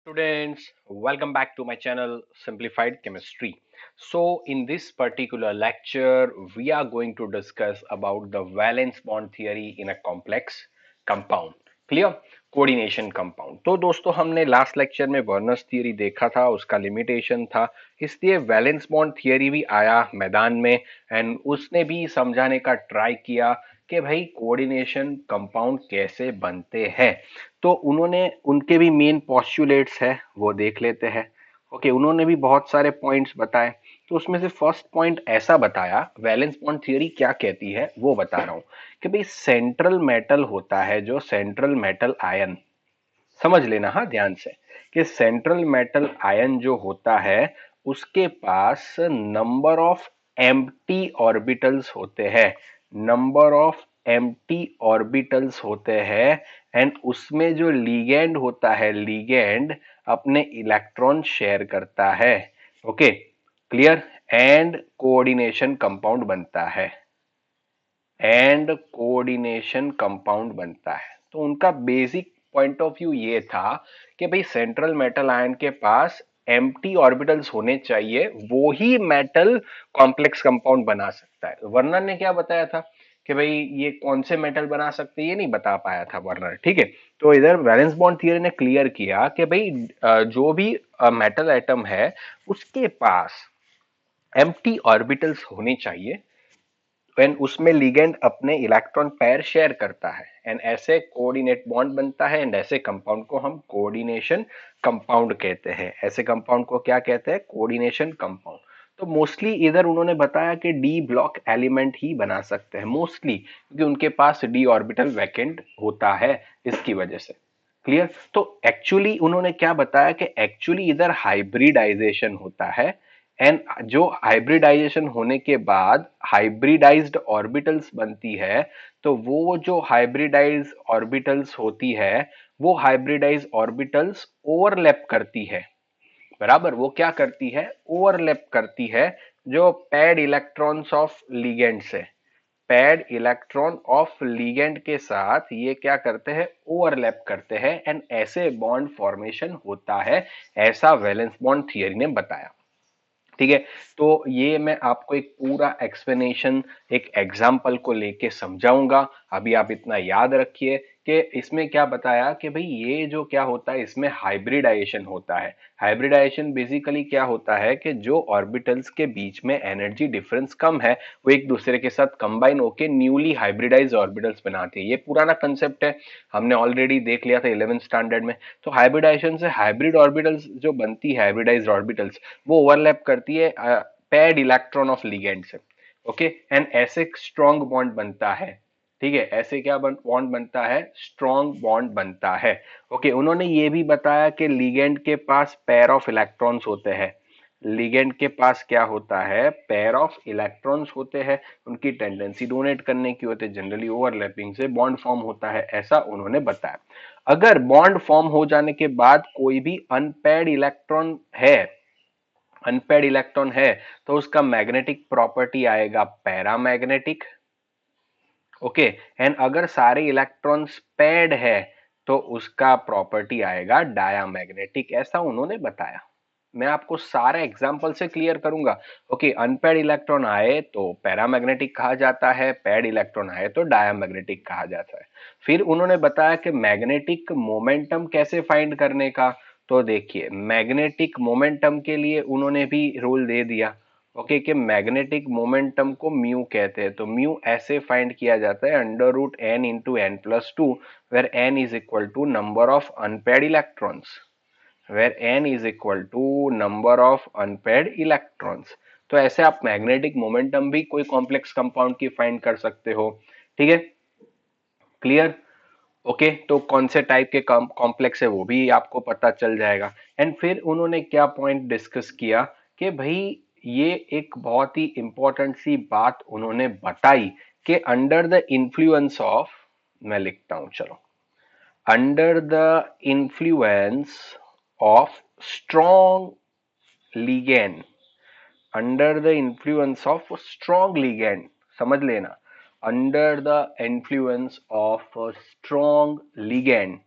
Students, welcome back to my channel Simplified Chemistry. So in this particular lecture, we are going to discuss about the valence bond theory in a complex compound. Clear? Coordination compound. तो दोस्तों हमने last lecture में Werner's theory देखा था, उसका limitation था, इसलिए valence bond theory भी आया मैदान में एंड उसने भी समझाने का ट्राई किया कि भाई कोऑर्डिनेशन कंपाउंड कैसे बनते हैं। तो उन्होंने उनके भी मेन पॉस्टुलेट्स है वो देख लेते हैं। ओके, उन्होंने भी बहुत सारे पॉइंट्स बताए। तो उसमें से फर्स्ट पॉइंट ऐसा बताया, वैलेंस बॉन्ड थ्योरी क्या कहती है वो बता रहा हूं कि भाई सेंट्रल मेटल होता है जो सेंट्रल मेटल आयन, समझ लेना हाँ ध्यान से, कि सेंट्रल मेटल आयन जो होता है उसके पास नंबर ऑफ एम्प्टी ऑर्बिटल्स होते हैं, नंबर ऑफ एम्प्टी ऑर्बिटल्स होते हैं एंड उसमें जो लीगेंड होता है, लीगेंड अपने इलेक्ट्रॉन शेयर करता है। Okay, clear. And coordination compound बनता है, एंड कोऑर्डिनेशन कंपाउंड बनता है। तो उनका बेसिक पॉइंट ऑफ व्यू ये था कि भाई सेंट्रल मेटल आयन के पास एम्प्टी ऑर्बिटल्स होने चाहिए, वो ही मेटल कॉम्प्लेक्स कंपाउंड बना सकता है। वर्नर ने क्या बताया था कि भाई ये कौन से मेटल बना सकते हैं, ये नहीं बता पाया था वर्नर, ठीक है। तो इधर वैलेंस बॉन्ड थियरी ने क्लियर किया कि भाई जो भी मेटल एटम है उसके पास एम्प्टी ऑर्बिटल्स होने चाहिए एंड उसमें लिगेंड अपने इलेक्ट्रॉन पेयर शेयर करता है एंड ऐसे कोऑर्डिनेट बॉन्ड बनता है एंड ऐसे कंपाउंड को हम कोऑर्डिनेशन कंपाउंड कहते हैं। ऐसे कंपाउंड को क्या कहते हैं? Coordination compound. तो मोस्टली इधर उन्होंने बताया कि डी ब्लॉक एलिमेंट ही बना सकते हैं मोस्टली, क्योंकि उनके पास डी ऑर्बिटल वैकेंट होता है इसकी वजह से। क्लियर। तो एक्चुअली उन्होंने क्या बताया कि एक्चुअली इधर हाइब्रिडाइजेशन होता है एंड जो हाइब्रिडाइजेशन होने के बाद हाइब्रिडाइज्ड ऑर्बिटल्स बनती है, तो वो जो हाइब्रिडाइज ऑर्बिटल्स होती है वो हाइब्रिडाइज ऑर्बिटल्स ओवरलैप करती है। बराबर, वो क्या करती है? ओवरलैप करती है जो पेड इलेक्ट्रॉन्स ऑफ लिगेंड से, पेड इलेक्ट्रॉन ऑफ लिगेंड के साथ ये क्या करते हैं? ओवरलैप करते हैं एंड ऐसे बॉन्ड फॉर्मेशन होता है, ऐसा वैलेंस बॉन्ड थियरी ने बताया। ठीक है। तो ये मैं आपको एक पूरा एक्सप्लेनेशन एक एग्जाम्पल को लेके समझाऊंगा। अभी आप इतना याद रखिए कि इसमें क्या बताया कि भाई ये जो क्या होता है, इसमें हाइब्रिडाइजेशन होता है। हाइब्रिडाइजेशन बेसिकली क्या होता है कि जो ऑर्बिटल्स के बीच में एनर्जी डिफरेंस कम है वो एक दूसरे के साथ कंबाइन होकर न्यूली हाइब्रिडाइज ऑर्बिटल्स बनाती है। ये पुराना कंसेप्ट है, हमने ऑलरेडी देख लिया था 11th स्टैंडर्ड में। तो हाइब्रिडाइजेशन से हाइब्रिड ऑर्बिटल्स जो बनती है, हाइब्रिडाइज्ड ऑर्बिटल्स, वो ओवरलैप करती है पेड इलेक्ट्रॉन ऑफ लिगेंड से। ओके, एंड ऐसे स्ट्रॉन्ग बॉन्ड बनता है। ठीक है, ऐसे क्या बॉन्ड बनता है? स्ट्रॉन्ग बॉन्ड बनता है। ओके, उन्होंने ये भी बताया कि लिगेंड के पास पेयर ऑफ इलेक्ट्रॉन्स होते हैं। लिगेंड के पास क्या होता है? पेयर ऑफ इलेक्ट्रॉन्स होते हैं। उनकी टेंडेंसी डोनेट करने की होती है, जनरली ओवरलैपिंग से बॉन्ड फॉर्म होता है, ऐसा उन्होंने बताया। अगर बॉन्ड फॉर्म हो जाने के बाद कोई भी अनपेयर्ड इलेक्ट्रॉन है, अनपेयर्ड इलेक्ट्रॉन है, तो उसका मैग्नेटिक प्रॉपर्टी आएगा पैरामैग्नेटिक। ओके, एंड अगर सारे इलेक्ट्रॉन्स पेयर्ड है तो उसका प्रॉपर्टी आएगा डायामैग्नेटिक, ऐसा उन्होंने बताया। मैं आपको सारे एग्जांपल से क्लियर करूंगा। ओके, अनपेयर्ड इलेक्ट्रॉन आए तो पैरामैग्नेटिक कहा जाता है, पेयर्ड इलेक्ट्रॉन आए तो डायामैग्नेटिक कहा जाता है। फिर उन्होंने बताया कि मैग्नेटिक मोमेंटम कैसे फाइंड करने का। तो देखिए, मैग्नेटिक मोमेंटम के लिए उन्होंने भी रूल दे दिया। ओके, कि मैग्नेटिक मोमेंटम को म्यू कहते हैं। तो म्यू ऐसे फाइंड किया जाता है under root N into N plus two, where n is equal to number of unpaired electrons, where n is equal to number of unpaired electrons। तो ऐसे आप मैग्नेटिक मोमेंटम भी कोई कॉम्प्लेक्स कंपाउंड की फाइंड कर सकते हो। ठीक है, क्लियर। ओके, तो कौन से टाइप के कॉम्प्लेक्स है वो भी आपको पता चल जाएगा। एंड फिर उन्होंने क्या पॉइंट डिस्कस किया कि भाई ये एक बहुत ही इंपॉर्टेंट सी बात उन्होंने बताई कि अंडर द इन्फ्लुएंस ऑफ, मैं लिखता हूं चलो, under the influence of strong ligand, under the influence of strong ligand, समझ लेना, under the influence of a strong ligand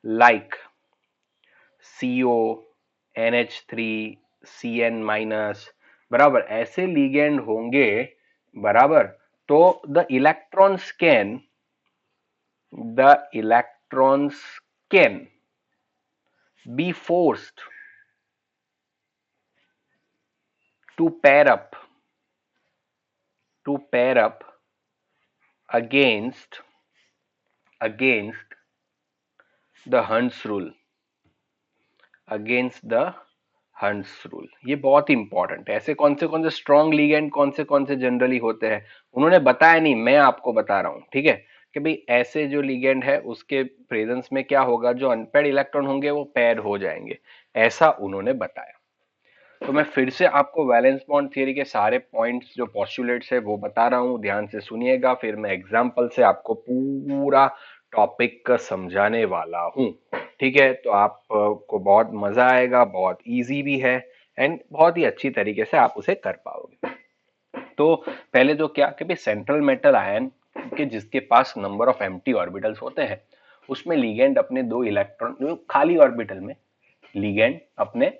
like CO, NH3, CN minus, बराबर ऐसे लिगेंड होंगे, बराबर। तो the electrons can be forced to pair up against the Hund's rule, against the hunts rule. ये बहुत important है। ऐसे कौन से स्ट्रॉन्ग लिगेंड कौन से जनरली होते हैं, उन्होंने बताया नहीं, मैं आपको बता रहा हूं, ठीक है, कि भाई ऐसे जो लिगेंड है उसके प्रेजेंस में क्या होगा, जो अनपेयर्ड इलेक्ट्रॉन होंगे वो पेयर हो जाएंगे, ऐसा उन्होंने बताया। तो मैं फिर से आपको वैलेंस बॉन्ड थियरी के सारे पॉइंट्स जो पोस्टुलेट्स है वो बता रहा हूं, ध्यान से सुनिएगा, फिर मैं एग्जांपल से आपको पूरा टॉपिक समझाने वाला हूं, ठीक है। तो आपको बहुत मजा आएगा, बहुत इजी भी है एंड बहुत ही अच्छी तरीके से आप उसे कर पाओगे। तो पहले जो क्या कि भाई सेंट्रल मेटल आयन के जिसके पास नंबर ऑफ एम्प्टी ऑर्बिटल्स होते हैं, उसमें लिगेंड अपने दो इलेक्ट्रॉन, जो खाली ऑर्बिटल में लिगेंड अपने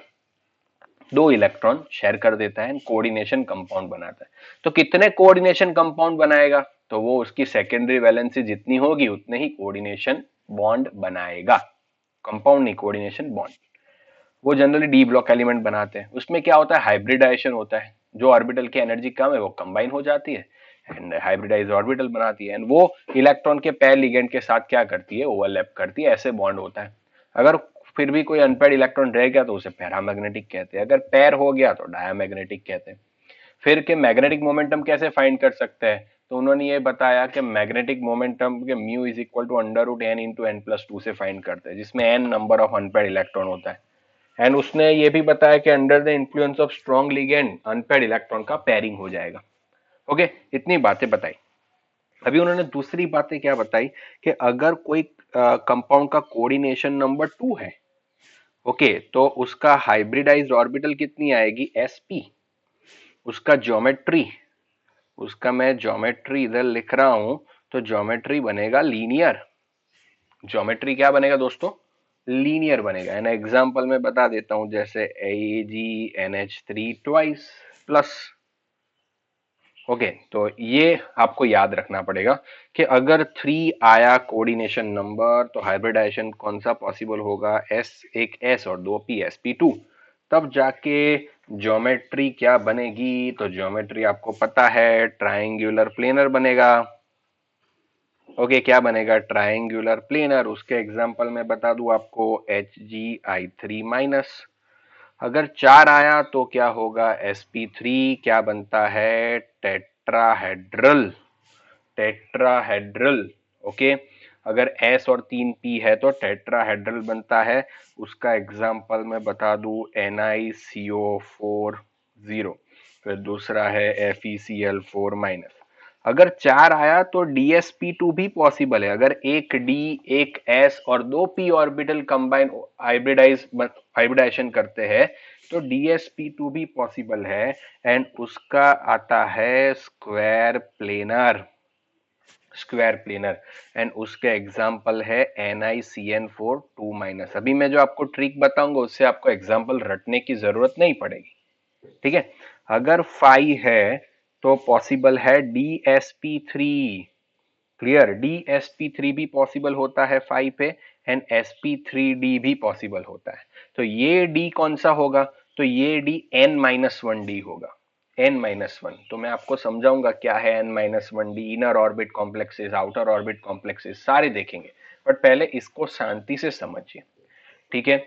दो इलेक्ट्रॉन शेयर कर देता है, कोऑर्डिनेशन कंपाउंड बनाता है। तो कितने कोऑर्डिनेशन कंपाउंड बनाएगा, तो वो उसकी सेकेंडरी वैलेंसी जितनी होगी उतने ही कोऑर्डिनेशन बॉन्ड बनाएगा, कंपाउंड नहीं, कोऑर्डिनेशन बॉन्ड। वो जनरली डी ब्लॉक एलिमेंट बनाते हैं। उसमें क्या होता है, हाइब्रिडाइजेशन होता है, जो ऑर्बिटल की एनर्जी कम है वो कंबाइन हो जाती है एंड हाइब्रिडाइज ऑर्बिटल बनाती है, एंड वो इलेक्ट्रॉन के पेयर लिगेंड के साथ क्या करती है, ओवरलैप करती है, ऐसे बॉन्ड होता है। अगर फिर भी कोई अनपेयर्ड इलेक्ट्रॉन रह गया तो उसे पैरामैग्नेटिक कहते हैं, अगर पेयर हो गया तो डायामैग्नेटिक कहते हैं। फिर के मैग्नेटिक मोमेंटम कैसे फाइंड कर सकते हैं, तो उन्होंने ये बताया कि मैग्नेटिक मोमेंटम के mu is equal to under root N into N plus two से फाइंड करते हैं, जिसमें n number of unpaired electron होता है। एंड उसने ये भी बताया कि under the influence of strong ligand unpaired electron का पेयरिंग हो जाएगा। ओके, इतनी बातें बताई। अभी उन्होंने दूसरी बातें क्या बताई कि अगर कोई कंपाउंड का कोऑर्डिनेशन नंबर 2 है, ओके, तो उसका हाइब्रिडाइज्ड ऑर्बिटल कितनी आएगी, sp। उसका ज्योमेट्री, उसका मैं ज्योमेट्री इधर लिख रहा हूं, तो ज्योमेट्री बनेगा लीनियर। ज्योमेट्री क्या बनेगा दोस्तों, लीनियर बनेगा। एन एग्जांपल में बता देता हूं, जैसे AgNH3 ट्वाइस प्लस। ओके, तो ये आपको याद रखना पड़ेगा कि अगर 3 आया कोऑर्डिनेशन नंबर, तो हाइब्रिडाइजेशन कौन सा पॉसिबल होगा, एक S और 2 P, sp2। तब जाके ज्योमेट्री क्या बनेगी, तो ज्योमेट्री आपको पता है ट्रायंगुलर प्लेनर बनेगा। ओके, क्या बनेगा, ट्रायंगुलर प्लेनर। उसके एग्जांपल में बता दूं आपको, HgI3 माइनस। अगर 4 आया तो क्या होगा, sp3 क्या बनता है, टेट्राहेड्रल, टेट्राहेड्रल। ओके, अगर S और 3 P है तो टेट्राहेड्रल बनता है। उसका एग्जांपल मैं बता दूं, NiCO4 0, फिर दूसरा है FeCl4 माइनस। अगर 4 आया तो DsP2 भी पॉसिबल है। अगर एक D, एक S और 2 P ऑर्बिटल कंबाइन हाइब्रिडाइजेशन करते हैं तो DsP2 भी पॉसिबल है, एंड उसका आता है square planar, square planar. And उसके एग्जाम्पल है NiCN4 2 माइनस। अभी मैं जो आपको ट्रिक बताऊंगा उससे आपको एग्जाम्पल रटने की जरूरत नहीं पड़ेगी, ठीक है। अगर 5 है तो पॉसिबल है DsP3, क्लियर, DsP3 भी पॉसिबल होता है 5 पे, एंड sp3d भी पॉसिबल होता है। तो ये D कौन सा होगा, तो ये D n-1d होगा, n-1। तो मैं आपको समझाऊंगा क्या है n-1d, inner orbit complexes, outer orbit complexes सारे देखेंगे, बट पहले इसको शांति से समझिए, ठीक है,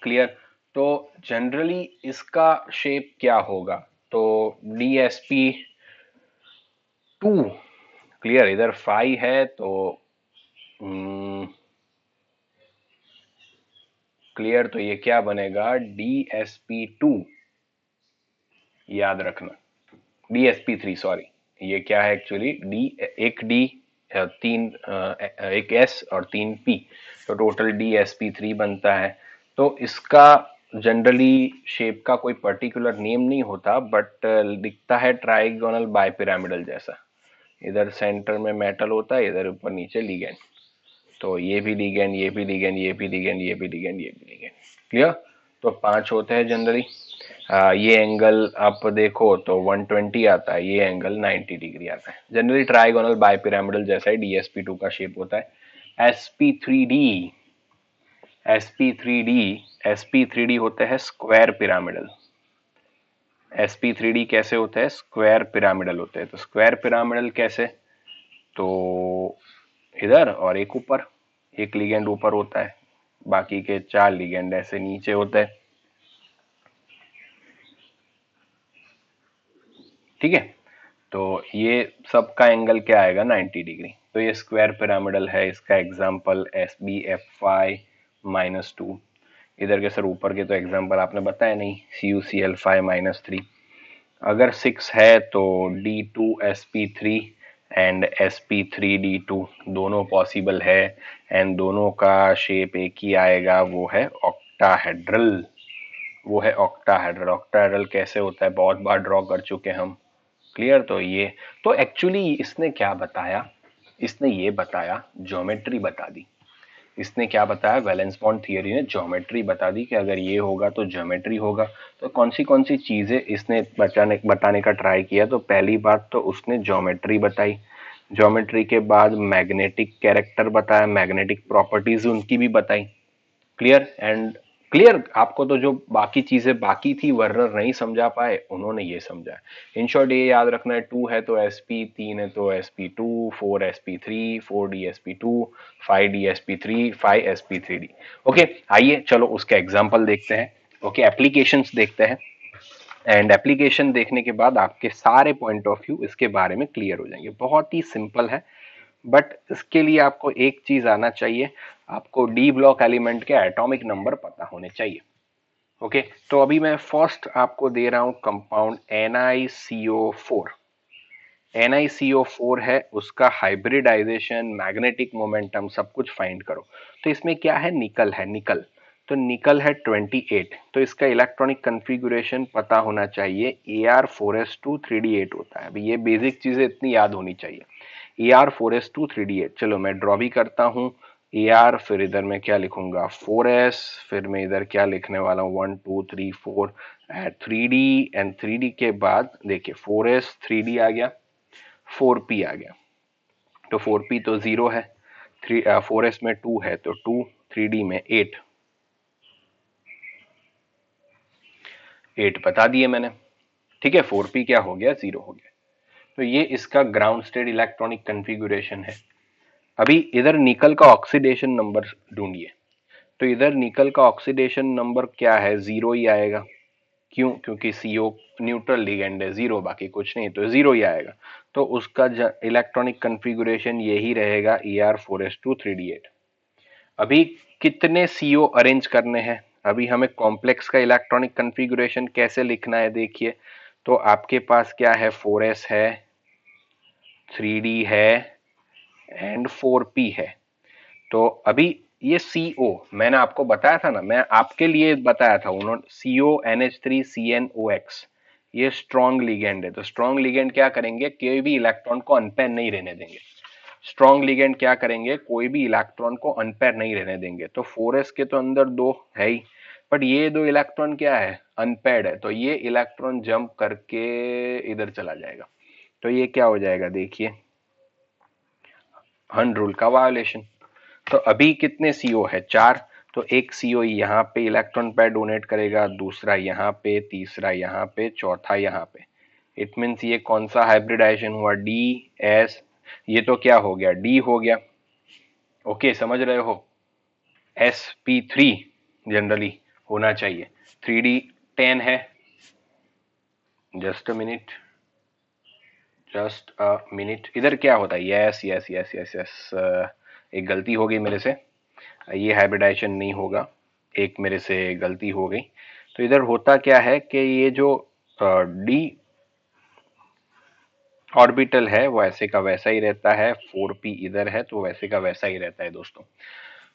क्लियर। तो जनरली इसका शेप क्या होगा, तो DsP2, क्लियर, इधर 5 है तो क्लियर, तो ये क्या बनेगा, DsP2, याद रखना, DsP3 सॉरी, ये क्या है एक्चुअली, डी, एक डी, तीन, एक S और 3 P, तो टोटल DsP3 बनता है। तो इसका जनरली शेप का कोई पर्टिकुलर नेम नहीं होता, बट दिखता है ट्राइगोनल बाइपिरामिडल जैसा। इधर सेंटर में मेटल होता है, इधर ऊपर नीचे लिगेंड, तो ये भी लिगेंड, ये भी लिगेंड, ये भी लिगेंड, ये भी लिगेंड, ये भी लिगेंड। क्लियर? तो 5 होते हैं जनरली। ये एंगल आप देखो तो 120 आता है, ये एंगल 90 डिग्री आता है। जनरली ट्राइगोनल बाइपिरामिडल जैसा ही DSP2 का शेप होता है। sp3d, sp3d, sp3d होते हैं स्क्वायर पिरामिडल। sp3d कैसे होते हैं? स्क्वायर पिरामिडल होते हैं। तो स्क्वायर पिरामिडल कैसे? तो इधर और एक ऊपर, एक लिगेंड ऊपर होता है, बाकी के 4 लिगेंड ऐसे नीचे होते हैं। ठीक है, तो ये सबका एंगल क्या आएगा? 90 डिग्री। तो ये स्क्वायर पिरामिडल है। इसका एग्जांपल SBF5-2। इधर के सर ऊपर के तो एग्जांपल आपने बताया नहीं, CuCl5-3। अगर 6 है तो D2sp3 एंड sp3d2 दोनों पॉसिबल है, एंड दोनों का शेप एक ही आएगा, वो है ऑक्टाहेड्रल। वो है ऑक्टाहेड्रल। ऑक्टाहेड्रल कैसे होता है? बहुत बार ड्रॉ कर चुके हम। क्लियर? तो ये तो एक्चुअली इसने क्या बताया? इसने ये बताया, ज्योमेट्री बता दी। इसने क्या बताया? वैलेंस बॉन्ड थियरी ने ज्योमेट्री बता दी कि अगर ये होगा तो ज्योमेट्री होगा। तो कौन सी चीजें इसने बताने का ट्राई किया? तो पहली बात तो उसने ज्योमेट्री बताई। ज्योमेट्री के बाद मैग्नेटिक कैरेक्टर बताया, मैग्नेटिक प्रॉपर्टीज उनकी भी बताई। क्लियर? एंड क्लियर आपको? तो जो बाकी चीजें बाकी थी वर्नर नहीं समझा पाए, उन्होंने ये समझा। इन शॉर्ट ये याद रखना है, 2 है तो SP, 3 है तो SP2, 4 SP3, 4 DSP2, 5 DSP3, 5 SP3D। Okay, आइए चलो उसका एग्जाम्पल देखते हैं। ओके, एप्लीकेशंस देखते हैं, एंड एप्लीकेशन देखने के बाद आपके सारे पॉइंट ऑफ व्यू इसके बारे में क्लियर हो जाएंगे। बहुत ही सिंपल है, बट इसके लिए आपको एक चीज आना चाहिए, आपको डी ब्लॉक एलिमेंट के एटॉमिक नंबर पता होने चाहिए। ओके, तो अभी मैं फर्स्ट आपको दे रहा हूं कंपाउंड NiCO4। NiCO4 है, उसका हाइब्रिडाइजेशन, मैग्नेटिक मोमेंटम सब कुछ फाइंड करो। तो इसमें क्या है? निकल है, निकल। तो निकल है 28। तो इसका इलेक्ट्रॉनिक कन्फिगुरेशन पता होना चाहिए। Ar4s2 3d8 होता है। अभी ये बेसिक चीजें इतनी याद होनी चाहिए। Ar4s2 3d8। चलो मैं ड्रॉ भी करता हूं। Ar, फिर इधर मैं क्या लिखूंगा? 4s, फिर मैं इधर क्या लिखने वाला हूँ? 1 2 3 4 3d, एंड 3d के बाद देखिए 4s 3d आ गया, 4p आ गया। तो 4p तो 0 है, 4s में 2 है तो 2, 3d में 8, 8 बता दिए मैंने। ठीक है, 4p क्या हो गया? 0 हो गया। तो ये इसका ग्राउंड स्टेट इलेक्ट्रॉनिक कन्फिगुरेशन है। अभी इधर निकल का ऑक्सीडेशन नंबर ढूंढिए। तो इधर निकल का ऑक्सीडेशन नंबर क्या है? 0 ही आएगा। क्यों? क्योंकि CO न्यूट्रल लिगेंड है, 0, बाकी कुछ नहीं, तो 0 ही आएगा। तो उसका इलेक्ट्रॉनिक कन्फिगुरेशन यही रहेगा, Er4s2 3d8। अभी कितने CO अरेंज करने हैं? अभी हमें कॉम्प्लेक्स का इलेक्ट्रॉनिक कन्फिगुरेशन कैसे लिखना है देखिए। तो आपके पास क्या है? 4s है, 3d है, एंड 4p है। तो अभी ये CO मैंने आपको बताया था ना, मैं आपके लिए बताया था, उन्होंने CONH3CNOX, ये स्ट्रॉन्ग लिगेंड है। तो स्ट्रॉन्ग लिगेंड क्या करेंगे? कोई भी इलेक्ट्रॉन को अनपेयर नहीं रहने देंगे। स्ट्रॉन्ग लिगेंड क्या करेंगे? कोई भी इलेक्ट्रॉन को अनपेयर नहीं रहने देंगे। तो 4s के तो अंदर 2 है ही, बट ये 2 इलेक्ट्रॉन क्या है? अनपेयर्ड है। तो ये इलेक्ट्रॉन जंप करके इधर चला जाएगा। तो ये क्या हो जाएगा? देखिए, हंड रूल का वायोलेशन। तो अभी कितने CO है? 4। तो एक CO यहाँ पे इलेक्ट्रॉन पेयर डोनेट करेगा, दूसरा यहाँ पे, तीसरा यहाँ पे, चौथा यहाँ पे। इट मीन्स ये कौन सा हाइब्रिडाइजेशन हुआ? DS। ये तो क्या हो गया? D हो गया। ओके, समझ रहे हो? sp3 जनरली होना चाहिए। 3d 10 है। Just a minute, just a minute. इधर क्या होता है? Yes yes yes yes yes, एक गलती हो गई मेरे से। ये हाइब्रिडाइजेशन नहीं होगा, एक मेरे से गलती हो गई। तो इधर होता क्या है कि ये जो डी ऑर्बिटल है वो ऐसे का वैसा ही रहता है। 4p इधर है तो वैसे का वैसा ही रहता है दोस्तों।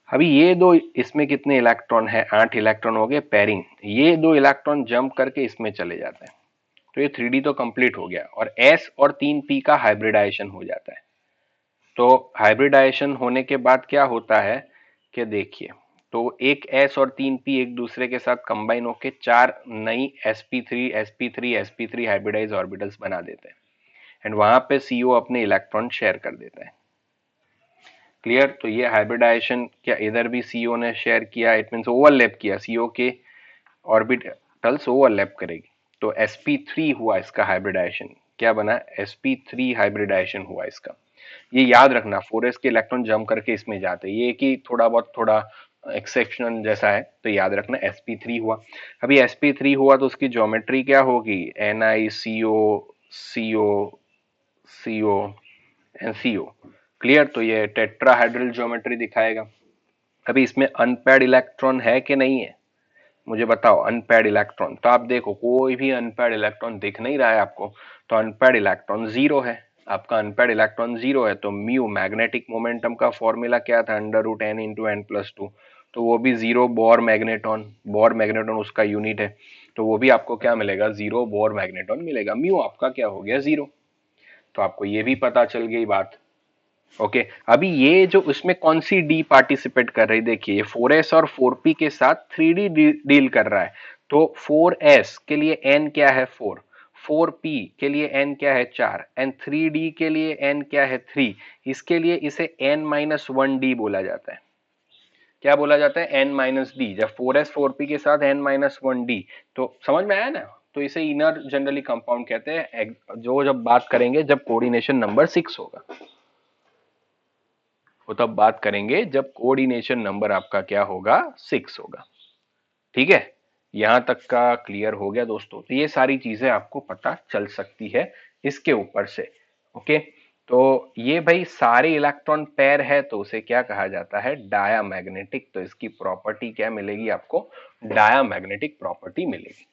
अभी ये दो, इसमें कितने इलेक्ट्रॉन है? 8 इलेक्ट्रॉन हो गए पेयरिंग। ये 2 इलेक्ट्रॉन जंप करके इसमें चले जाते हैं। तो ये 3d तो कंप्लीट हो गया, और s और 3p का हाइब्रिडाइजेशन हो जाता है। तो हाइब्रिडाइजेशन होने के बाद क्या होता है कि देखिए, तो एक S और 3p एक दूसरे के साथ कंबाइन होके चार नई sp3 हाइब्रिडाइज ऑर्बिटल्स बना देते हैं एंड वहां पे CO अपने इलेक्ट्रॉन शेयर कर देता है। क्लियर? तो ये हाइब्रिडाइजेशन, क्या इधर भी CO ने शेयर किया, इट मीन्स ओवरलैप किया, CO के ऑर्बिटल्स ओवरलैप करेगी, तो sp3 हुआ इसका हाइब्रिडाइजेशन। क्या बना? sp3 हाइब्रिडाइजेशन हुआ इसका। ये याद रखना, 4s के इलेक्ट्रॉन जम करके इसमें जाते हैं, ये कि थोड़ा बहुत थोड़ा एक्सेप्शनल जैसा है, तो याद रखना sp3 हुआ। अभी sp3 हुआ तो उसकी ज्योमेट्री क्या होगी? NiCO CO CO and CO। Clear? तो ये टेट्राहाइड्रल ज्योमेट्री दिखाएगा। अभी इसमें अनपेयर्ड इलेक्ट्रॉन है कि नहीं है? मुझे बताओ, अनपेयर्ड इलेक्ट्रॉन। तो आप देखो, कोई भी अनपेयर्ड इलेक्ट्रॉन दिख नहीं रहा है आपको, तो अनपेयर्ड इलेक्ट्रॉन जीरो है। आपका अनपेयर्ड इलेक्ट्रॉन जीरो है, तो म्यू मैग्नेटिक मोमेंटम का फॉर्मूला क्या था? √n into n+2। तो वो भी zero bore magneton, bore magneton उसका यूनिट है, तो वो भी आपको क्या मिलेगा? जीरो बोर मैग्नेटॉन मिलेगा। म्यू आपका क्या हो गया? जीरो। तो आपको ये भी पता चल गई बात। ओके, अभी ये जो उसमें कौन सी डी पार्टिसिपेट कर रही, देखिए 4s और 4p के साथ 3d डील कर रहा है। तो 4s के लिए n क्या है? 4। 4p के लिए n क्या है? 4। एंड 3d के लिए n क्या है? 3। इसके लिए इसे n-1d बोला जाता है। क्या बोला जाता है? n-d। जब 4s 4p के साथ n-1d, तो समझ में आया ना? तो इसे इनर जनरली कंपाउंड कहते हैं, जो जब बात करेंगे जब कोऑर्डिनेशन नंबर 6 होगा, वो तब बात करेंगे जब कोऑर्डिनेशन नंबर आपका क्या होगा? 6 होगा। ठीक है, यहां तक का क्लियर हो गया दोस्तों? तो ये सारी चीजें आपको पता चल सकती है इसके ऊपर से। ओके, तो ये भाई सारे इलेक्ट्रॉन पेयर है, तो उसे क्या कहा जाता है? डायामैग्नेटिक। तो इसकी प्रॉपर्टी क्या मिलेगी आपको? डायामैग्नेटिक प्रॉपर्टी मिलेगी।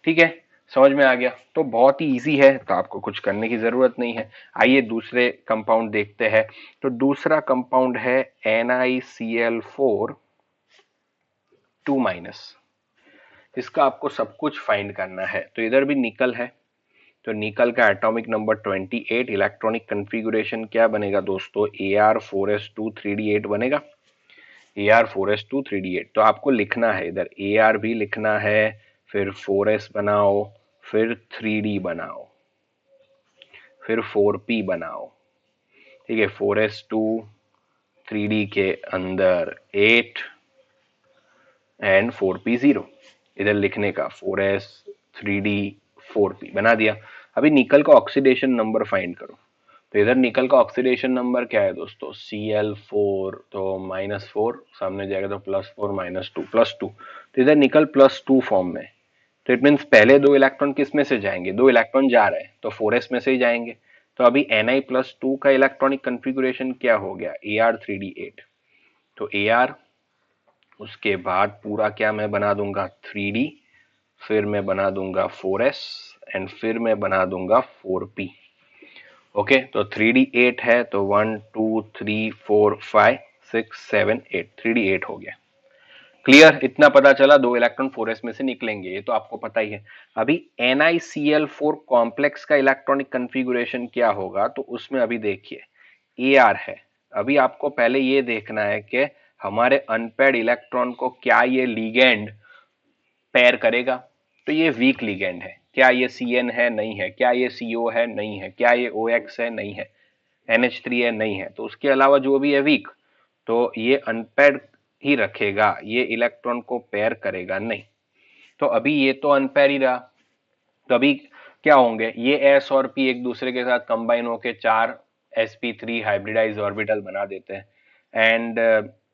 ठीक है, समझ में आ गया? तो बहुत ही इजी है, तो आपको कुछ करने की जरूरत नहीं है। आइए दूसरे कंपाउंड देखते हैं। तो दूसरा कंपाउंड है NiCl4 2-। इसका आपको सब कुछ फाइंड करना है। तो इधर भी निकल है, तो निकल का एटॉमिक नंबर 28, इलेक्ट्रॉनिक कन्फिगुरेशन क्या बनेगा दोस्तों? Ar4s2 3d8 बनेगा। Ar4s2 3d8। तो आपको लिखना है इधर Ar भी लिखना है, फिर 4s बनाओ, फिर 3d बनाओ, फिर 4p बनाओ। ठीक है, 4s2 3d के अंदर 8 एंड 4p 0, इधर लिखने का 4s 3d 4p बना दिया। अभी निकल का ऑक्सीडेशन नंबर फाइंड करो। तो इधर निकल का ऑक्सीडेशन नंबर क्या है दोस्तों? Cl4, तो -4 सामने जाएगा तो +4 -2 +2। तो इधर निकल +2 फॉर्म में, तो इट मीन्स पहले दो इलेक्ट्रॉन किस में से जाएंगे? दो इलेक्ट्रॉन जा रहे हैं, तो 4s में से ही जाएंगे। तो अभी Na+2 का इलेक्ट्रॉनिक कन्फिगुरेशन क्या हो गया? Ar3d8। तो Ar, उसके बाद पूरा क्या मैं बना दूंगा? 3d, फिर मैं बना दूंगा 4s एंड फिर मैं बना दूंगा 4p। ओके, तो 3d 8 है, तो 1 2 3 4 5 6 7 8, 3d 8 हो गया। क्लियर? इतना पता चला, दो इलेक्ट्रॉन 4s में से निकलेंगे, ये तो आपको पता ही है। अभी NiCl4 कॉम्प्लेक्स का इलेक्ट्रॉनिक कन्फिगुरेशन क्या होगा? तो उसमें अभी देखिए Ar है। अभी आपको पहले ये देखना है कि हमारे अनपेयर्ड इलेक्ट्रॉन को क्या ये लिगेंड पेयर करेगा? तो ये वीक लिगेंड है। क्या ये Cn है? नहीं है। क्या ये CO है? नहीं है। क्या ये OX है? नहीं है। NH3 है? नहीं है। तो उसके अलावा जो भी है वीक, तो ये अनपेयर्ड ही रखेगा, ये इलेक्ट्रॉन को पेयर करेगा नहीं। तो अभी ये तो अनपेयर ही रहा, तो अभी क्या होंगे? ये S और P एक दूसरे के साथ कंबाइन होके चार sp3 हाइब्रिडाइज ऑर्बिटल बना देते हैं। एंड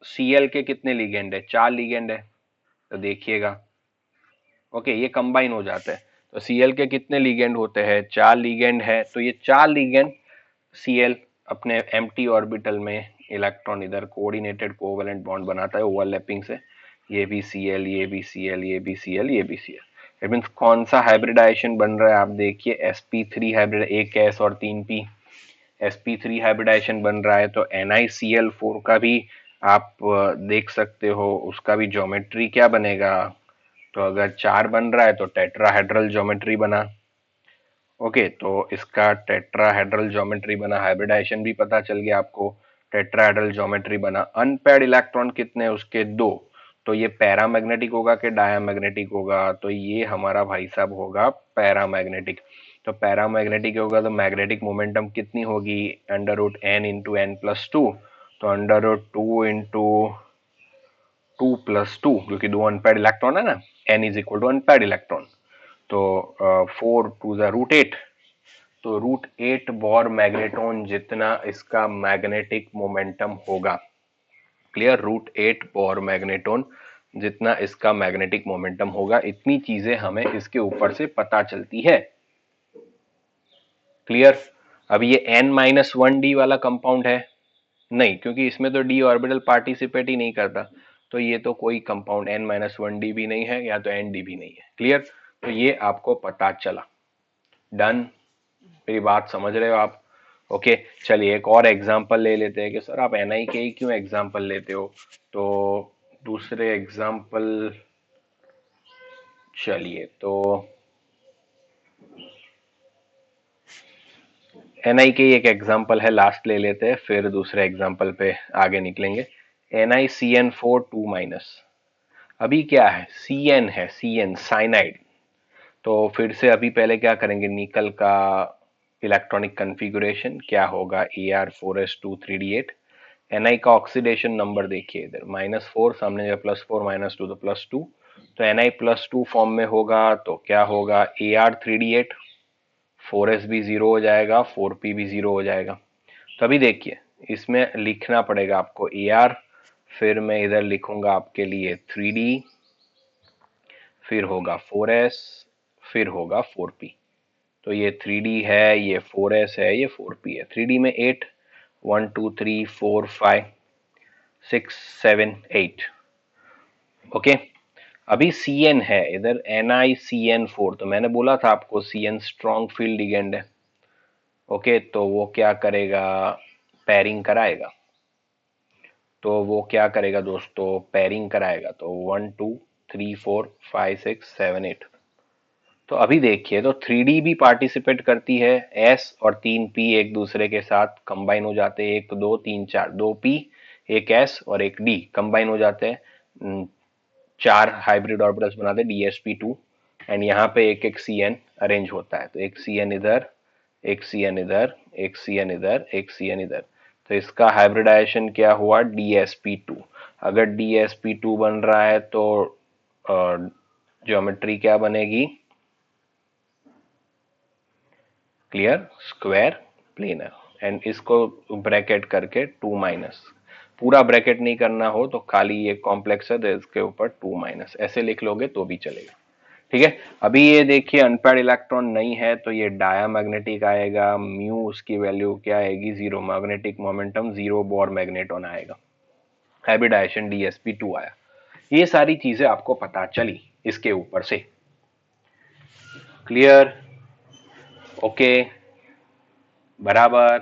Cl के कितने लिगेंड है? चार लिगेंड है, तो देखिएगा। ओके, ये कंबाइन हो जाता है, तो Cl के कितने लिगेंड होते हैं? चार लिगेंड है, तो ये चार लिगेंड Cl अपने एम्प्टी ऑर्बिटल में इलेक्ट्रॉन इधर कोऑर्डिनेटेड कोवैलेंट बॉन्ड बनाता है ओवरलैपिंग से। ये भी Cl, ये भी Cl, ये भी Cl, ये भी Cl। इट मीन्स कौन सा हाइब्रिडाइजेशन बन रहा है? आप देखिए sp3 हाइब्रिड, एक s और 3p, sp3 हाइब्रिडाइजेशन बन रहा है। तो NiCl4 का भी आप देख सकते हो, उसका भी ज्योमेट्री क्या बनेगा? तो अगर चार बन रहा है तो टेट्राहेड्रल ज्योमेट्री बना। ओके, तो इसका टेट्राहेड्रल ज्योमेट्री बना, हाइब्रिडाइजेशन भी पता चल गया आपको, टेट्राहेड्रल ज्योमेट्री बना। अनपेयर्ड इलेक्ट्रॉन कितने उसके? दो। तो ये पैरामैग्नेटिक होगा कि डायामैग्नेटिक होगा? तो ये हमारा भाई साहब होगा पैरामैग्नेटिक। तो पैरामैग्नेटिक होगा तो मैग्नेटिक मोमेंटम कितनी होगी? Under root N into N plus two. तो under root two into two plus two, क्योंकि दो अनपेयर्ड इलेक्ट्रॉन है ना, N is equal to unpaired electron. तो 4 टू ज़ा रूट 8। तो रूट 8 बॉर मैग्नेटॉन जितना इसका मैग्नेटिक मोमेंटम होगा। क्लियर? रूट 8 बॉर मैग्नेटॉन जितना इसका मैग्नेटिक मोमेंटम होगा। इतनी चीजें हमें इसके ऊपर से पता चलती है। क्लियर? अब ये n-1d वाला कंपाउंड है नहीं, क्योंकि इसमें तो d ऑर्बिटल पार्टिसिपेट ही नहीं करता, तो ये तो कोई कंपाउंड n-1d भी नहीं है, या तो nd भी नहीं है। क्लियर? तो ये आपको पता चला। डन? मेरी बात समझ रहे हो आप? ओके, चलिए एक और एग्जांपल ले लेते हैं कि सर आप एनआई के ही क्यों एग्जांपल लेते हो। तो दूसरे एग्जांपल, चलिए तो एनआई के ही एक एग्जांपल है, लास्ट ले लेते हैं, फिर दूसरे एग्जांपल पे आगे निकलेंगे। NiCN4 2-। अभी क्या है? Cn है, Cn साइनाइड। तो फिर से अभी पहले क्या करेंगे, निकल का इलेक्ट्रॉनिक कन्फिगुरेशन क्या होगा? Ar4s2 3d8। Ni का ऑक्सीडेशन नंबर देखिए इधर -4, सामने जब +4 -2 तो +2। तो Ni+2 फॉर्म में होगा तो क्या होगा? Ar3d8, 4s भी 0 हो जाएगा, 4p भी 0 हो जाएगा। तो अभी देखिए इसमें लिखना पड़ेगा आपको Ar, फिर मैं इधर लिखूंगा आपके लिए 3d, फिर होगा 4s, फिर होगा 4p। तो ये 3d है, ये 4s है, ये 4p है। 3d में 8, 1 2 3 4 5 6 7 8। ओके, अभी Cn है इधर NiCN4। तो मैंने बोला था आपको Cn स्ट्रॉन्ग फील्ड लिगेंड है। ओके, तो वो क्या करेगा? पैरिंग कराएगा। तो वो क्या करेगा दोस्तों? पैरिंग कराएगा। तो 1 2 3 4 5 6 7 8। तो अभी देखिए, तो 3D भी पार्टिसिपेट करती है, S और 3P एक दूसरे के साथ कंबाइन हो जाते हैं, 1 2 3 4, 2P, एक S और एक D कंबाइन हो जाते हैं, 4 हाइब्रिड ऑर्बिटल्स बनाते हैं DsP2। एंड यहाँ पे एक एक Cn अरेंज होता है। तो एक Cn इधर, एक Cn इधर, एक Cn इधर, एक Cn इधर। तो इसका हाइब्रिडाइजेशन क्या हुआ? DsP2। अगर DsP2 बन रहा है तो ज्योमेट्री क्या बनेगी? क्लियर? Square planar. एंड इसको ब्रैकेट करके 2-। पूरा ब्रैकेट नहीं करना हो तो खाली ये कॉम्प्लेक्स है तो इसके ऊपर 2-, ऐसे लिख लोगे तो भी चलेगा। ठीक है, अभी ये देखिए अनपेयर्ड इलेक्ट्रॉन नहीं है तो ये डायामैग्नेटिक आएगा। म्यू उसकी वैल्यू क्या आएगी? 0। मैग्नेटिक मोमेंटम 0 बोर मैग्नेटॉन आएगा। हाइब्रिडाइजेशन DsP2 आया। ये सारी चीजें आपको पता चली इसके ऊपर से। क्लियर? ओके, बराबर,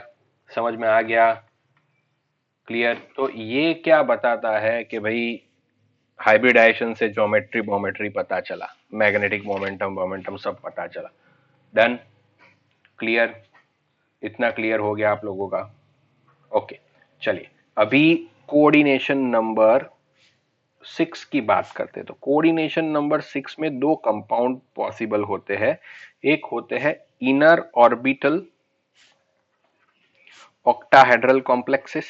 समझ में आ गया? क्लियर? तो ये क्या बताता है कि भाई हाइब्रिडाइजेशन से ज्योमेट्री वोमेट्री पता चला, मैग्नेटिक मोमेंटम वोमेंटम सब पता चला। डन? क्लियर? इतना क्लियर हो गया आप लोगों का? ओके, चलिए अभी कोऑर्डिनेशन नंबर 6 की बात करते हैं। तो कोऑर्डिनेशन नंबर 6 में दो कंपाउंड पॉसिबल होते हैं। एक होते हैं inner orbital octahedral complexes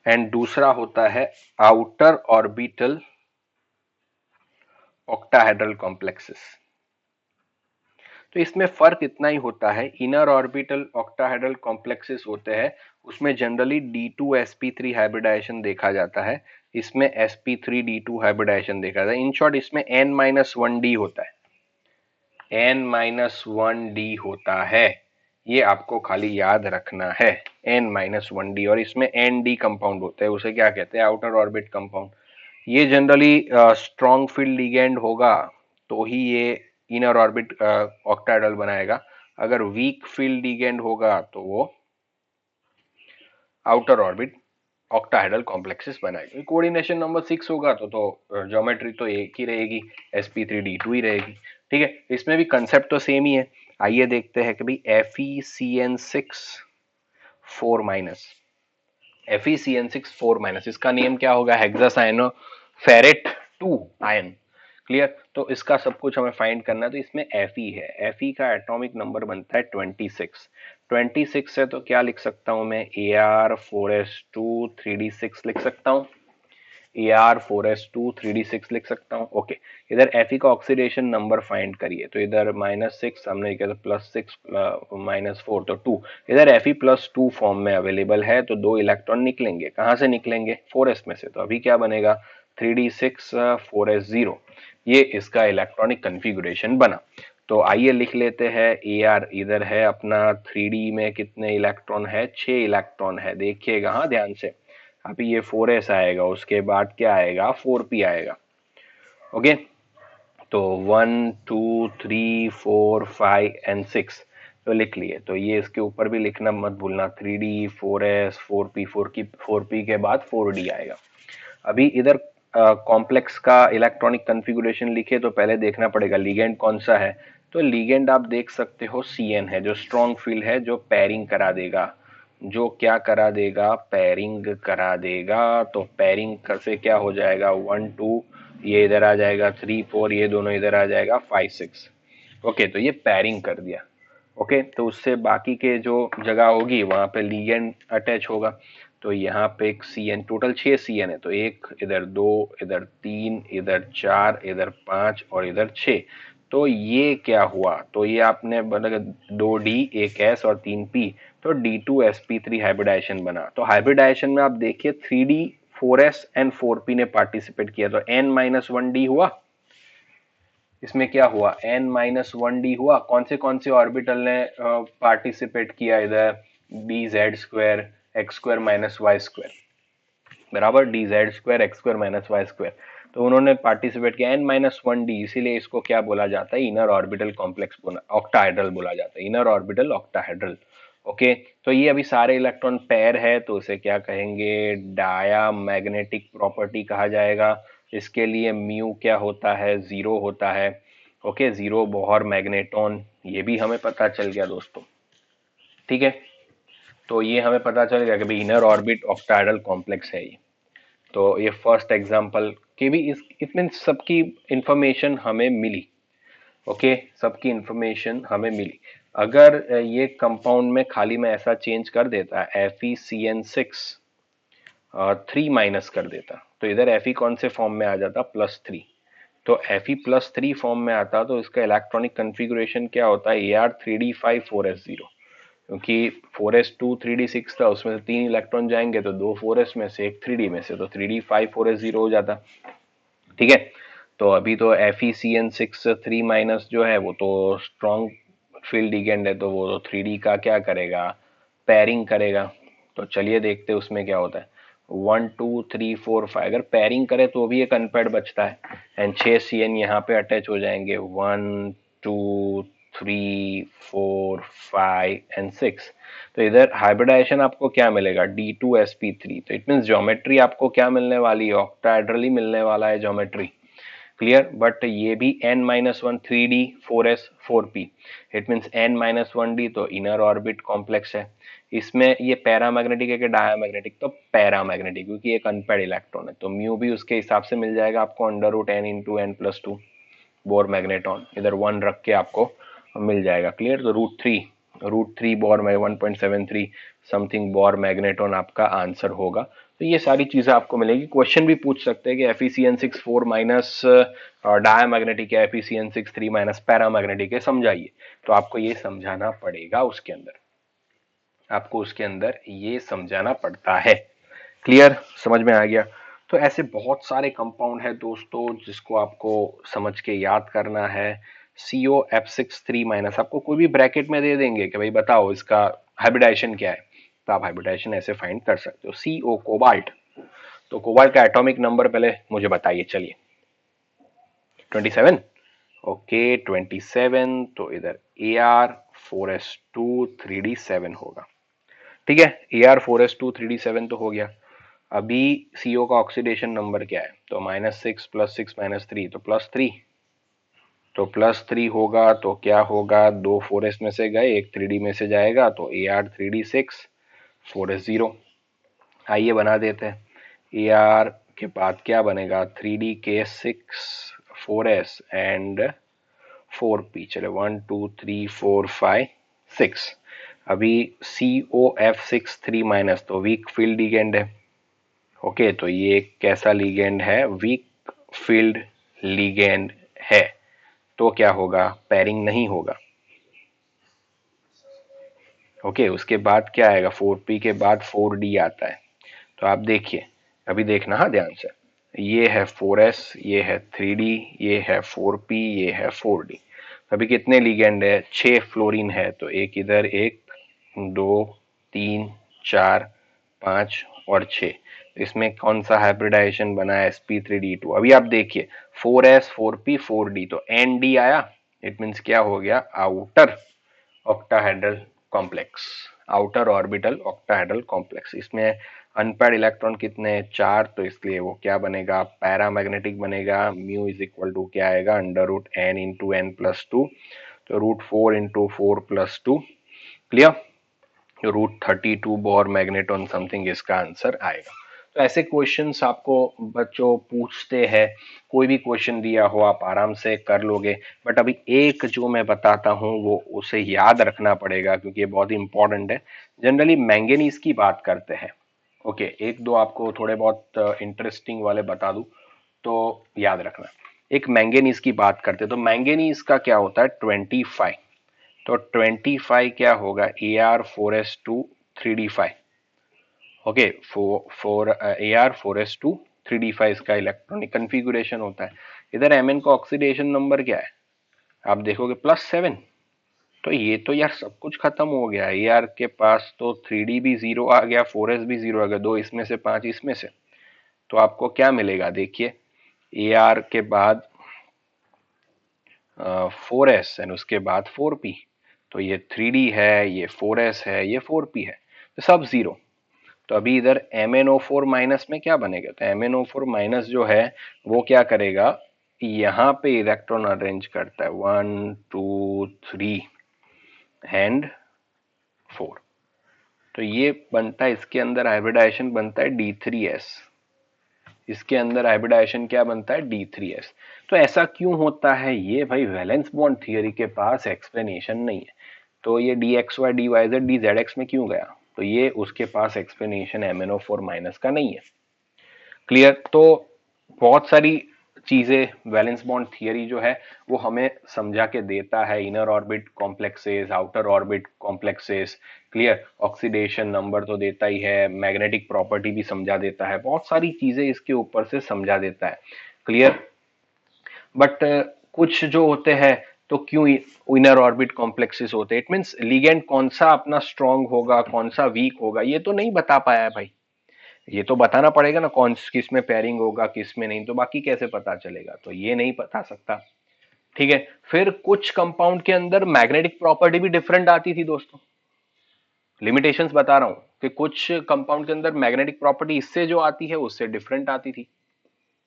and दूसरा होता है आउटर ऑर्बिटल ऑक्टाहेड्रल कॉम्प्लेक्सेस। तो इसमें फर्क इतना ही होता है, इनर ऑर्बिटल ऑक्टाहेड्रल कॉम्प्लेक्सेस होते हैं उसमें जनरली D2sp3 हाइब्रिडाइजेशन देखा जाता है, इसमें sp3d2 हाइब्रिडाइजेशन देखा जाता है। इन शॉर्ट इसमें n-1d होता है, n-1d होता है। ये आपको खाली याद रखना है, n-1d। और इसमें nd कंपाउंड होता है, उसे क्या कहते हैं? Outer orbit compound. ये जनरली स्ट्रॉन्ग फील्ड लिगेंड होगा तो ही ये इनर ऑर्बिट ऑक्टाहेड्रल बनाएगा। अगर वीक फील्ड लिगेंड होगा तो वो आउटर ऑर्बिट ऑक्टाहेड्रल कॉम्प्लेक्सेस बनाएगी। कोऑर्डिनेशन नंबर 6 होगा तो ज्योमेट्री तो एक ही रहेगी, sp3d2 ही रहेगी। ठीक है, इसमें भी कंसेप्ट तो सेम ही है। आइए देखते हैं कि भाई FeCN6 4 माइनस, FeCN6 4 माइनस, इसका नेम क्या होगा, हेक्सासाइनो फेरेट 2 आयन। क्लियर, तो इसका सब कुछ हमें फाइंड करना है। तो इसमें Fe है, Fe का एटॉमिक नंबर बनता है 26। 26 है तो क्या लिख सकता हूं मैं, Ar4s2 3d6 लिख सकता हूं, Ar4s2 3d6 लिख सकता हूं। ओके, इधर Fe का ऑक्सीडेशन नंबर फाइंड करिए, तो इधर -6 हमने किया तो +6 -4 तो 2, इधर Fe +2 फॉर्म में अवेलेबल है, तो 2 इलेक्ट्रॉन निकलेंगे। कहां से निकलेंगे, 4s में से। तो अभी क्या बनेगा, 3d6 4s0, ये इसका इलेक्ट्रॉनिक कन्फिगुरेशन बना। तो आइए लिख लेते हैं Ar, इधर है अपना 3d में कितने इलेक्ट्रॉन है, 6 इलेक्ट्रॉन है। देखिएगा हाँ ध्यान से, अभी ये 4s आएगा, उसके बाद क्या आएगा, 4p आएगा। ओके, तो 1 2 3 4 5 एंड 6 तो लिख लिए। तो ये इसके ऊपर भी लिखना मत भूलना, 3d 4s 4p, 4p के बाद 4d आएगा। अभी इधर कॉम्प्लेक्स का इलेक्ट्रॉनिक कन्फिगुरेशन लिखे तो पहले देखना पड़ेगा लिगेंड कौन सा है। तो लिगेंड आप देख सकते हो CN है, जो स्ट्रॉन्ग फील्ड है, जो पैरिंग करा देगा, जो क्या करा देगा, पैरिंग करा देगा। तो पैरिंग से क्या हो जाएगा, 1 2 ये इधर आ जाएगा, 3 4 ये दोनों इधर आ जाएगा, 5 6। ओके, तो ये पैरिंग कर दिया। ओके, तो उससे बाकी के जो जगह होगी वहां पे लिगेंड अटैच होगा। तो यहाँ पे एक CN, टोटल 6 CN है, तो एक इधर, 2 इधर, 3 इधर, 4 इधर, 5 और इधर 6। तो ये क्या हुआ, तो ये आपने बना 2D 1s और 3p, तो D2sp3 हाइब्रिडाइजेशन बना। तो हाइब्रिडाइजेशन में आप देखिए 3D 4s एंड 4p ने पार्टिसिपेट किया, तो n-1d हुआ। इसमें क्या हुआ, n-1d हुआ। कौन से ऑर्बिटल ने पार्टिसिपेट किया इधर, dz² x² y², बराबर dz² x² y²। तो उन्होंने पार्टिसिपेट किया n-1d, इसीलिए इसको क्या बोला जाता है, इनर ऑर्बिटल कॉम्प्लेक्स ऑक्टाहेड्रल बोला जाता है, इनर ऑर्बिटल ऑक्टाहेड्रल। ओके, तो ये अभी सारे इलेक्ट्रॉन पेयर है, तो उसे क्या कहेंगे, डाया मैग्नेटिक प्रॉपर्टी कहा जाएगा। इसके लिए म्यू क्या होता है, 0 होता है। ओके, 0 बोहर मैग्नेटॉन, ये भी हमें पता चल गया दोस्तों। ठीक है, तो ये हमें पता चल गया कि भाई इनर ऑर्बिट ऑक्टाहेड्रल कॉम्प्लेक्स है ये। तो ये फर्स्ट एग्जांपल की भी इसमें सबकी इंफॉर्मेशन हमें मिली। ओके, सबकी इंफॉर्मेशन हमें मिली। अगर ये कंपाउंड में खाली में ऐसा चेंज कर देता, FeCN6 3 माइनस कर देता, तो इधर Fe कौन से फॉर्म में आ जाता, +3। तो Fe+3 फॉर्म में आता, तो इसका इलेक्ट्रॉनिक कन्फिगुरेशन क्या होता है, Ar3d5 4s0। क्योंकि 4s2 3d6 था, उसमें से 3 इलेक्ट्रॉन जाएंगे, तो 2 4s में से, एक 3d में से, तो 3d5 4s0 हो जाता। ठीक है, तो अभी तो FeCN6 3 माइनस जो है वो तो स्ट्रॉन्ग फील्ड लिगेंड है, तो वो तो 3d का क्या करेगा, पैरिंग करेगा। तो चलिए देखते हैं उसमें क्या होता है। 1 2 3 4 5 अगर पैरिंग करे तो भी एक अनपेड बचता है, एंड 6 CN यहाँ पे अटैच हो जाएंगे, 1 2 3 4 5 एंड 6। तो इधर हाइब्रिडाइजेशन आपको क्या मिलेगा, D2sp3। तो इट मीन ज्योमेट्री आपको क्या मिलने वाली है, ऑक्टाहेड्रल ही मिलने वाला है ज्योमेट्री। क्लियर, बट ये भी n-1 3d 4s 4p, it means n-1d, तो इनर ऑर्बिट कॉम्प्लेक्स है। इसमें ये पैरामैग्नेटिक है कि डायामैग्नेटिक, तो पैरामैग्नेटिक, क्योंकि एक अनपेड इलेक्ट्रॉन है, तो म्यू भी उसके हिसाब से मिल जाएगा आपको, √n × n+2 बोर मैग्नेटॉन, इधर 1 रख के आपको मिल जाएगा। क्लियर, तो √3 बोर में 1.73 समथिंग बोर मैग्नेटॉन आपका आंसर होगा। तो ये सारी चीजें आपको मिलेगी। क्वेश्चन भी पूछ सकते हैं कि FeCN6 4 माइनस डायामैग्नेटिक है, FeCN6 3 माइनस पैरामैग्नेटिक है, समझाइए। तो आपको ये समझाना पड़ेगा, उसके अंदर आपको उसके अंदर ये समझाना पड़ता है। क्लियर, समझ में आ गया। तो ऐसे बहुत सारे कंपाउंड है दोस्तों, जिसको आपको समझ के याद करना है। COF6 3 माइनस, आपको कोई भी ब्रैकेट में दे देंगे कि भाई बताओ इसका हाइब्रिडाइजेशन क्या है, तो आप हाइब्रिडाइजेशन ऐसे फाइंड कर सकते हो। CO कोबाल्ट, तो कोबाल्ट का एटॉमिक नंबर पहले मुझे बताइए, चलिए। 27। ओके, 27, तो इधर Ar4s2 3d7 होगा। ठीक है, Ar4s2 3d7 तो हो गया। अभी CO का ऑक्सीडेशन नंबर क्या है, तो -6 + 6 - 3 तो +3, तो +3 होगा तो क्या होगा, दो 4s में से गए, एक 3D में से जाएगा, तो Ar3d6 4s0। आइए बना देते हैं। Ar के बाद क्या बनेगा, 3D के 6 4s एंड 4p। चलो 1 2 3 4 5 6। अभी COF6 3- तो वीक फील्ड लिगेंड है। ओके, तो ये कैसा लिगेंड है, वीक फील्ड लिगेंड है, तो क्या होगा, पैरिंग नहीं होगा। ओके, उसके बाद क्या आएगा, 4p के बाद 4d आता है। तो आप देखिए, अभी देखना हाँ ध्यान से, ये है 4s, ये है 3d, ये है 4p, ये है 4d। अभी कितने लिगेंड है, 6 फ्लोरीन है, तो एक इधर, एक, दो, तीन, चार, पांच और 6। इसमें कौन सा हाइब्रिडाइजेशन बना है, sp3d2। अभी आप देखिए 4s 4p 4d, तो nd आया, इट मीन्स क्या हो गया, outer octahedral complex, outer orbital octahedral complex. इसमें अनपेयर्ड इलेक्ट्रॉन कितने हैं, 4, तो इसलिए वो क्या बनेगा, पैरामैग्नेटिक बनेगा। म्यू इज इक्वल टू क्या आएगा, √n इंटू n प्लस 2, तो √4 into 4 plus 2, clear. √32 bore magneton something इसका आंसर आएगा। तो ऐसे क्वेश्चंस आपको बच्चों पूछते हैं, कोई भी क्वेश्चन दिया हो आप आराम से कर लोगे। बट अभी एक जो मैं बताता हूं वो उसे याद रखना पड़ेगा, क्योंकि ये बहुत ही इंपॉर्टेंट है। जनरली मैंगनीज की बात करते हैं। ओके, एक दो आपको थोड़े बहुत इंटरेस्टिंग वाले बता दूं तो याद रखना। एक मैंगनीज की बात करते हैं, तो मैंगनीज का क्या होता है, 25, तो 25 क्या होगा, Ar4s2 3d5। Okay, four Ar4s2 3d5 इसका इलेक्ट्रॉनिक कन्फिगुरेशन होता है। इधर Mn का ऑक्सीडेशन नंबर क्या है, आप देखोगे +7। तो ये तो यार सब कुछ खत्म हो गया। Ar के पास तो 3d भी 0 आ गया, 4s भी 0 आ गया, दो इसमें से 5 इसमें से। तो आपको क्या मिलेगा, देखिए Ar के बाद 4s एंड उसके बाद 4p, तो ये 3d है, ये 4s है, ये 4p है, तो सब 0। तो अभी इधर MnO4 माइनस में क्या बनेगा, तो MnO4 माइनस जो है वो क्या करेगा, यहाँ पे इलेक्ट्रॉन अरेंज करता है 1 2 3 एंड 4। तो ये बनता है, इसके अंदर हाइब्रिडाइजेशन बनता है D3s, इसके अंदर हाइब्रिडाइजेशन क्या बनता है, D3s। तो ऐसा क्यों होता है, ये भाई वैलेंस बॉन्ड थियरी के पास एक्सप्लेनेशन नहीं है। तो ये DXY DYZ DZX में क्यों गया, तो ये उसके पास एक्सप्लेनेशन MnO4 माइनस का नहीं है। क्लियर। तो बहुत सारी चीजें वैलेंस बॉन्ड थियरी जो है वो हमें समझा के देता है, inner orbit complexes, outer orbit complexes, clear, oxidation number तो देता ही है, मैग्नेटिक प्रॉपर्टी भी समझा देता है, बहुत सारी चीजें इसके ऊपर से समझा देता है, क्लियर। बट कुछ जो होते हैं, तो क्यों इनर ऑर्बिट कॉम्प्लेक्सेस होते हैं, इट मींस लिगेंड कौन सा अपना स्ट्रांग होगा, कौन सा वीक होगा, ये तो नहीं बता पाया है भाई। ये तो बताना पड़ेगा ना, कौन किस में पेयरिंग होगा किस में नहीं, तो बाकी कैसे पता चलेगा, तो ये नहीं बता सकता। ठीक है, फिर कुछ कंपाउंड के अंदर मैग्नेटिक प्रॉपर्टी भी डिफरेंट आती थी दोस्तों, लिमिटेशंस बता रहा हूं कि कुछ कंपाउंड के अंदर मैग्नेटिक प्रॉपर्टी इससे जो आती है उससे डिफरेंट आती थी,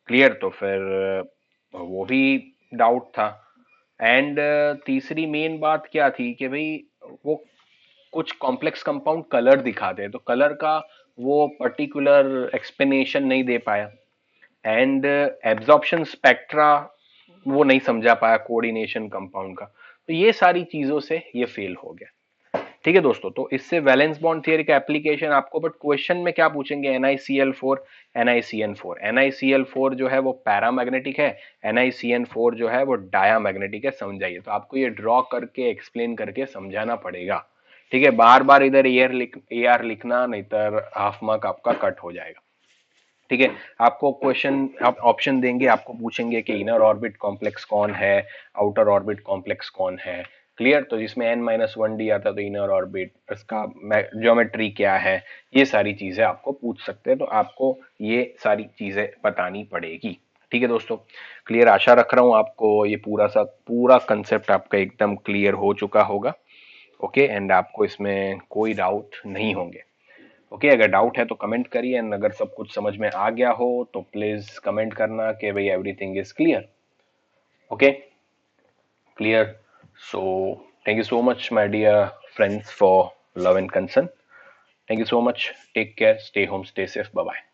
क्लियर। तो फिर वो भी डाउट था। एंड तीसरी मेन बात क्या थी कि भाई वो कुछ कॉम्प्लेक्स कंपाउंड कलर दिखाते हैं, तो कलर का वो पर्टिकुलर एक्सप्लेनेशन नहीं दे पाया। एंड एब्जॉर्प्शन स्पेक्ट्रा वो नहीं समझा पाया कोऑर्डिनेशन कंपाउंड का, तो ये सारी चीजों से ये फेल हो गया। ठीक है दोस्तों, तो इससे वैलेंस बॉन्ड थियरी का एप्लीकेशन आपको, बट क्वेश्चन में क्या पूछेंगे, NiCl4 NiCN4। NiCl4 जो है वो पैरामैग्नेटिक है, NiCN4 जो है वो डायामैग्नेटिक है, समझाइए। तो आपको ये ड्रॉ करके एक्सप्लेन करके समझाना पड़ेगा। ठीक है, बार बार इधर AR लिखना, नहीं तो हाफ मार्क आपका कट हो जाएगा। ठीक है, आपको क्वेश्चन आप ऑप्शन देंगे, आपको पूछेंगे कि इनर ऑर्बिट कॉम्प्लेक्स कौन है, आउटर ऑर्बिट कॉम्प्लेक्स कौन है, क्लियर। तो जिसमें n-1d आता तो इनर ऑर्बिट, इसका ज्योमेट्री क्या है, ये सारी चीजें आपको पूछ सकते हैं, तो आपको ये सारी चीजें बतानी पड़ेगी। ठीक है दोस्तों, क्लियर, आशा रख रहा हूं आपको ये पूरा कंसेप्ट आपका एकदम क्लियर हो चुका होगा। ओके, एंड आपको इसमें कोई डाउट नहीं होंगे। ओके, अगर डाउट है तो कमेंट करिए, एंड अगर सब कुछ समझ में आ गया हो तो प्लीज कमेंट करना कि भाई everything is clear. Okay, clear. So thank you so much, my dear friends, for love and concern. Thank you so much. Take care. Stay home. Stay safe. Bye bye.